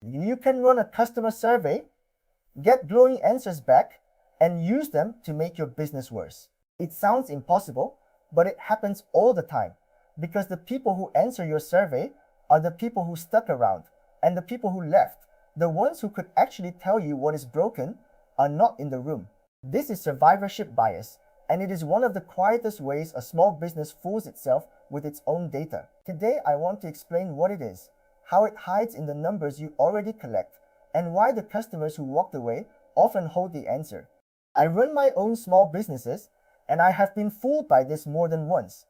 You can run a customer survey, get glowing answers back, and use them to make your business worse. It sounds impossible, but it happens all the time because the people who answer your survey are the people who stuck around, and the people who left, the ones who could actually tell you what is broken, are not in the room. This is survivorship bias, and it is one of the quietest ways a small business fools itself with its own data. Today I want to explain what it is, how it hides in the numbers you already collect, and why the customers who walked away often hold the answer. I run my own small businesses, and I have been fooled by this more than once.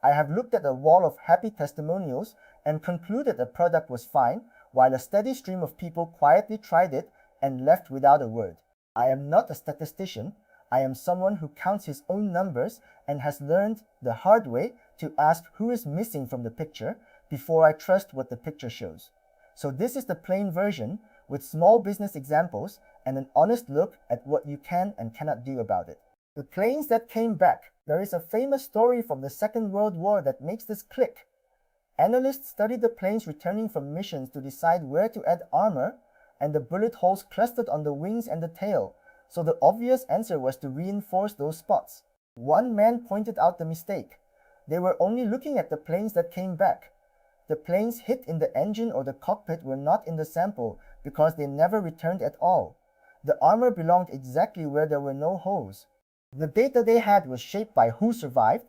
I have looked at a wall of happy testimonials and concluded the product was fine, while a steady stream of people quietly tried it and left without a word. I am not a statistician. I am someone who counts his own numbers and has learned the hard way to ask who is missing from the picture before I trust what the picture shows. So this is the plain version with small business examples and an honest look at what you can and cannot do about it. The planes that came back. There is a famous story from the Second World War that makes this click. Analysts studied the planes returning from missions to decide where to add armor, and the bullet holes clustered on the wings and the tail, so the obvious answer was to reinforce those spots. One man pointed out the mistake. They were only looking at the planes that came back. The planes hit in the engine or the cockpit were not in the sample because they never returned at all. The armor belonged exactly where there were no holes. The data they had was shaped by who survived,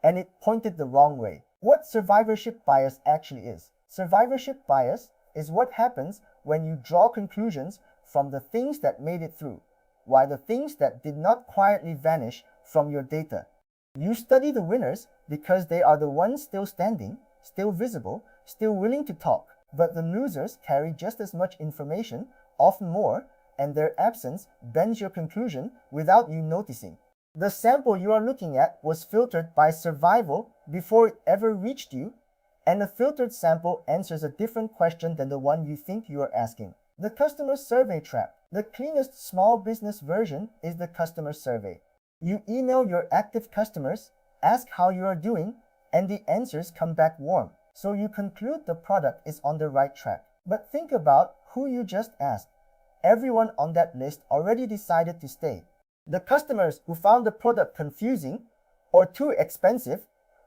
and it pointed the wrong way. What survivorship bias actually is. Survivorship bias is what happens when you draw conclusions from the things that made it through, while the things that did not quietly vanish from your data. You study the winners because they are the ones still standing, still visible, still willing to talk, but the losers carry just as much information, often more, and their absence bends your conclusion without you noticing. The sample you are looking at was filtered by survival before it ever reached you, and a filtered sample answers a different question than the one you think you are asking. The customer survey trap. The cleanest small business version is the customer survey. You email your active customers, ask how you are doing, and the answers come back warm. So you conclude the product is on the right track. But think about who you just asked. Everyone on that list already decided to stay. The customers who found the product confusing, or too expensive,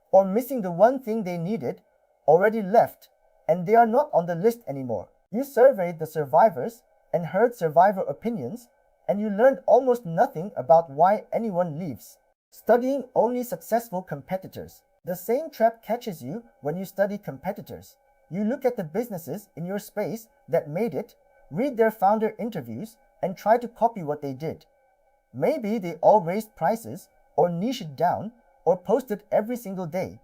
or missing the one thing they needed, already left, and they are not on the list anymore. You surveyed the survivors and heard survivor opinions, and you learned almost nothing about why anyone leaves. Studying only successful competitors. The same trap catches you when you study competitors. You look at the businesses in your space that made it, read their founder interviews, and try to copy what they did. Maybe they all raised prices, or niched down, or posted every single day.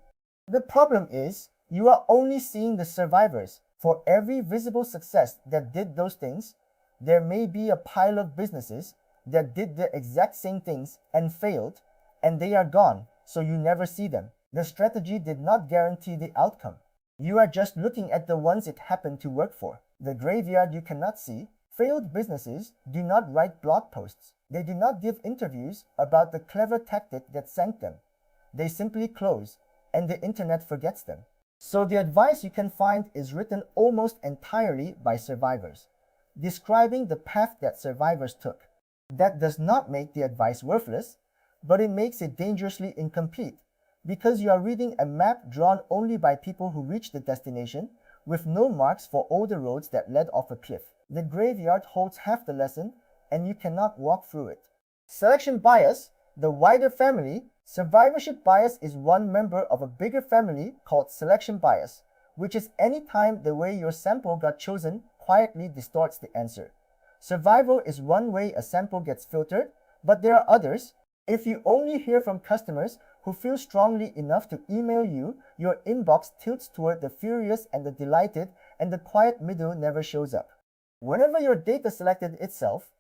The problem is, you are only seeing the survivors. For every visible success that did those things, there may be a pile of businesses that did the exact same things and failed, and they are gone, so you never see them. The strategy did not guarantee the outcome. You are just looking at the ones it happened to work for. The graveyard you cannot see. Failed businesses do not write blog posts. They do not give interviews about the clever tactic that sank them. They simply close, and the internet forgets them. So the advice you can find is written almost entirely by survivors, describing the path that survivors took. That does not make the advice worthless, but it makes it dangerously incomplete, because you are reading a map drawn only by people who reached the destination, with no marks for all the roads that led off a cliff. The graveyard holds half the lesson, and you cannot walk through it. Selection bias, the wider family. Survivorship bias is one member of a bigger family called selection bias, which is any time the way your sample got chosen quietly distorts the answer. Survival is one way a sample gets filtered, but there are others. If you only hear from customers who feel strongly enough to email you, your inbox tilts toward the furious and the delighted, and the quiet middle never shows up. Whenever your data selected itself,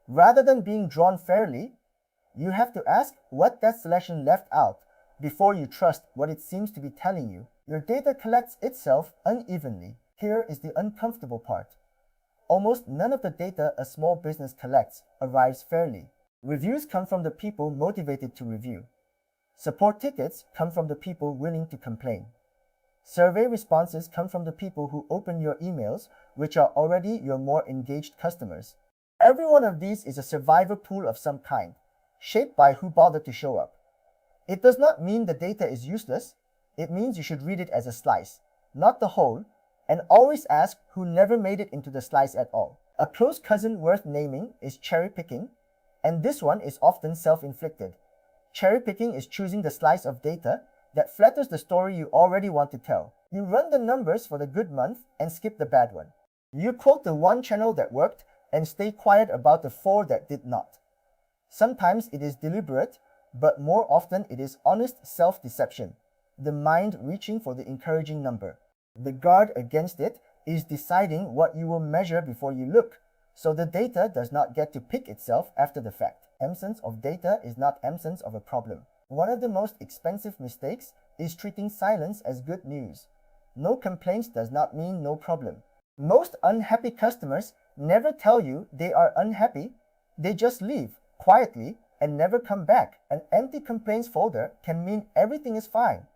rather than being drawn fairly, you have to ask what that selection left out before you trust what it seems to be telling you. Your data collects itself unevenly. Here is the uncomfortable part. Almost none of the data a small business collects arrives fairly. Reviews come from the people motivated to review. Support tickets come from the people willing to complain. Survey responses come from the people who open your emails which are already your more engaged customers. Every one of these is a survivor pool of some kind, shaped by who bothered to show up. It does not mean the data is useless. It means you should read it as a slice, not the whole, and always ask who never made it into the slice at all. A close cousin worth naming is cherry picking, and this one is often self-inflicted. Cherry picking is choosing the slice of data that flatters the story you already want to tell. You run the numbers for the good month and skip the bad one. You quote the one channel that worked and stay quiet about the 4 that did not. Sometimes it is deliberate, but more often it is honest self-deception, the mind reaching for the encouraging number. The guard against it is deciding what you will measure before you look, so the data does not get to pick itself after the fact. Absence of data is not absence of a problem. One of the most expensive mistakes is treating silence as good news. No complaints does not mean no problem. Most unhappy customers never tell you they are unhappy. They just leave quietly and never come back. An empty complaints folder can mean everything is fine,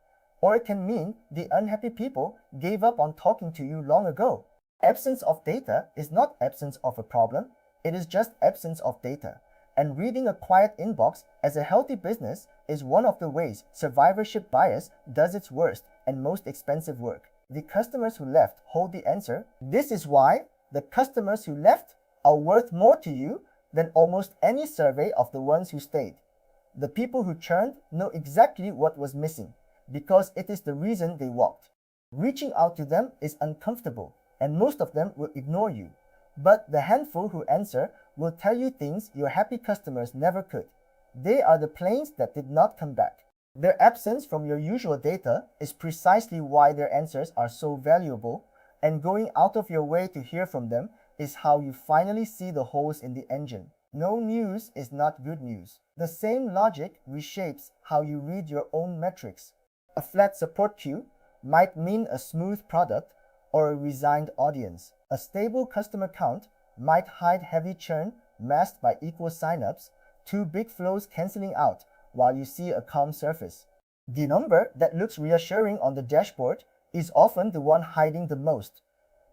or it can mean the unhappy people gave up on talking to you long ago. Absence of data is not absence of a problem, it is just absence of data. And reading a quiet inbox as a healthy business is one of the ways survivorship bias does its worst and most expensive work. The customers who left hold the answer. This is why the customers who left are worth more to you than almost any survey of the ones who stayed. The people who churned know exactly what was missing, because it is the reason they walked. Reaching out to them is uncomfortable, and most of them will ignore you. But the handful who answer will tell you things your happy customers never could. They are the planes that did not come back. Their absence from your usual data is precisely why their answers are so valuable, and going out of your way to hear from them is how you finally see the holes in the engine. No news is not good news. The same logic reshapes how you read your own metrics. A flat support queue might mean a smooth product or a resigned audience. A stable customer count might hide heavy churn masked by equal signups, 2 big flows canceling out while you see a calm surface. The number that looks reassuring on the dashboard is often the one hiding the most,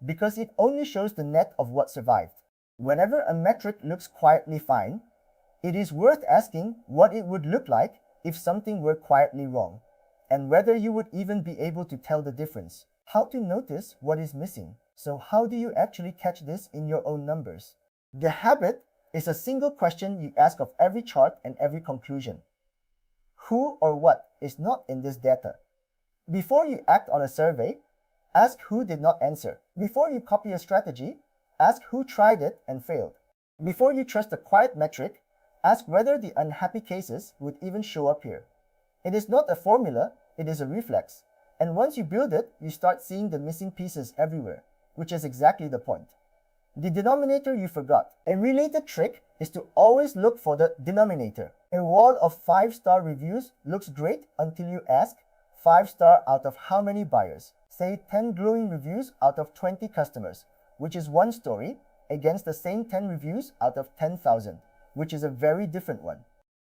because it only shows the net of what survived. Whenever a metric looks quietly fine, it is worth asking what it would look like if something were quietly wrong, and whether you would even be able to tell the difference. How to notice what is missing. So how do you actually catch this in your own numbers? The habit is a single question you ask of every chart and every conclusion. Who or what is not in this data? Before you act on a survey, ask who did not answer. Before you copy a strategy, ask who tried it and failed. Before you trust a quiet metric, ask whether the unhappy cases would even show up here. It is not a formula, it is a reflex. And once you build it, you start seeing the missing pieces everywhere, which is exactly the point. The denominator you forgot. A related trick is to always look for the denominator. A wall of 5-star reviews looks great until you ask 5-star out of how many buyers? Say 10 glowing reviews out of 20 customers, which is one story, against the same 10 reviews out of 10,000, which is a very different one.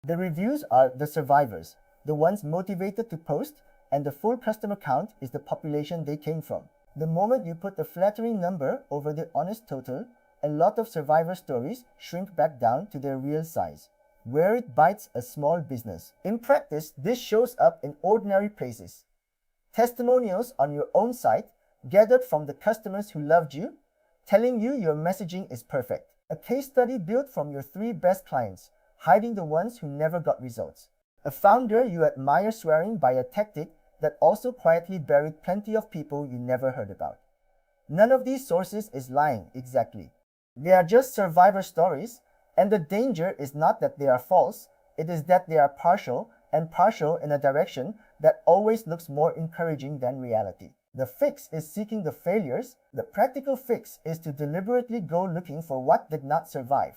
The reviews are the survivors, the ones motivated to post, and the full customer count is the population they came from. The moment you put the flattering number over the honest total, a lot of survivor stories shrink back down to their real size, where it bites a small business. In practice, this shows up in ordinary places. Testimonials on your own site, gathered from the customers who loved you, telling you your messaging is perfect. A case study built from your 3 best clients, hiding the ones who never got results. A founder you admire swearing by a tactic that also quietly buried plenty of people you never heard about. None of these sources is lying exactly. They are just survivor stories, and the danger is not that they are false, it is that they are partial, and partial in a direction that always looks more encouraging than reality. The fix is seeking the failures. The practical fix is to deliberately go looking for what did not survive.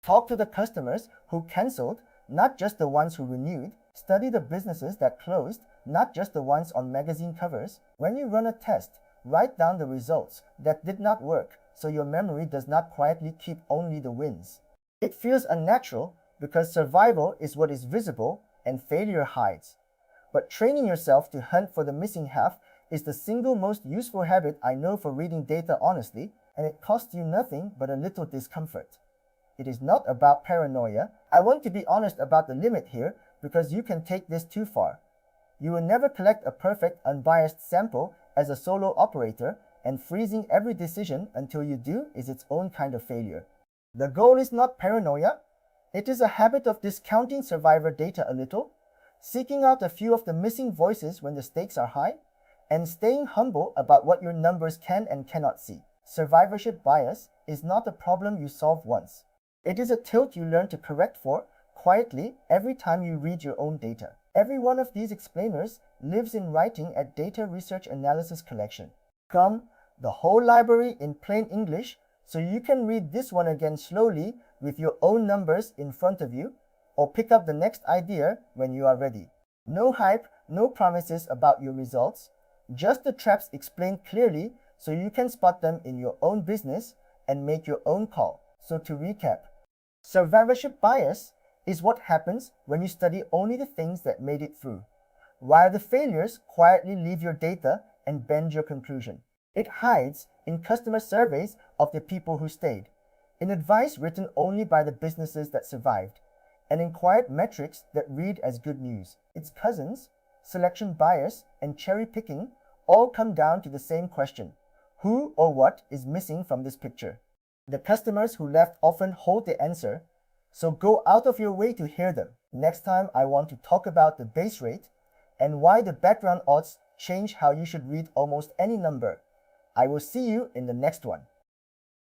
Talk to the customers who canceled, not just the ones who renewed. Study the businesses that closed, not just the ones on magazine covers. When you run a test, write down the results that did not work so your memory does not quietly keep only the wins. It feels unnatural because survival is what is visible and failure hides. But training yourself to hunt for the missing half is the single most useful habit I know for reading data honestly, and it costs you nothing but a little discomfort. It is not about paranoia. I want to be honest about the limit here because you can take this too far. You will never collect a perfect, unbiased sample as a solo operator, and freezing every decision until you do is its own kind of failure. The goal is not paranoia. It is a habit of discounting survivor data a little, seeking out a few of the missing voices when the stakes are high, and staying humble about what your numbers can and cannot see. Survivorship bias is not a problem you solve once. It is a tilt you learn to correct for quietly every time you read your own data. Every one of these explainers lives in writing at Data Research Analysis Collection. Come, the whole library in plain English, so you can read this one again slowly with your own numbers in front of you, or pick up the next idea when you are ready. No hype, no promises about your results, just the traps explained clearly so you can spot them in your own business and make your own call. So to recap, survivorship bias is what happens when you study only the things that made it through, while the failures quietly leave your data and bend your conclusion. It hides in customer surveys of the people who stayed, in advice written only by the businesses that survived, and in quiet metrics that read as good news. Its cousins, selection bias, and cherry picking all come down to the same question: who or what is missing from this picture? The customers who left often hold the answer, so go out of your way to hear them. Next time I want to talk about the base rate and why the background odds change how you should read almost any number. I will see you in the next one.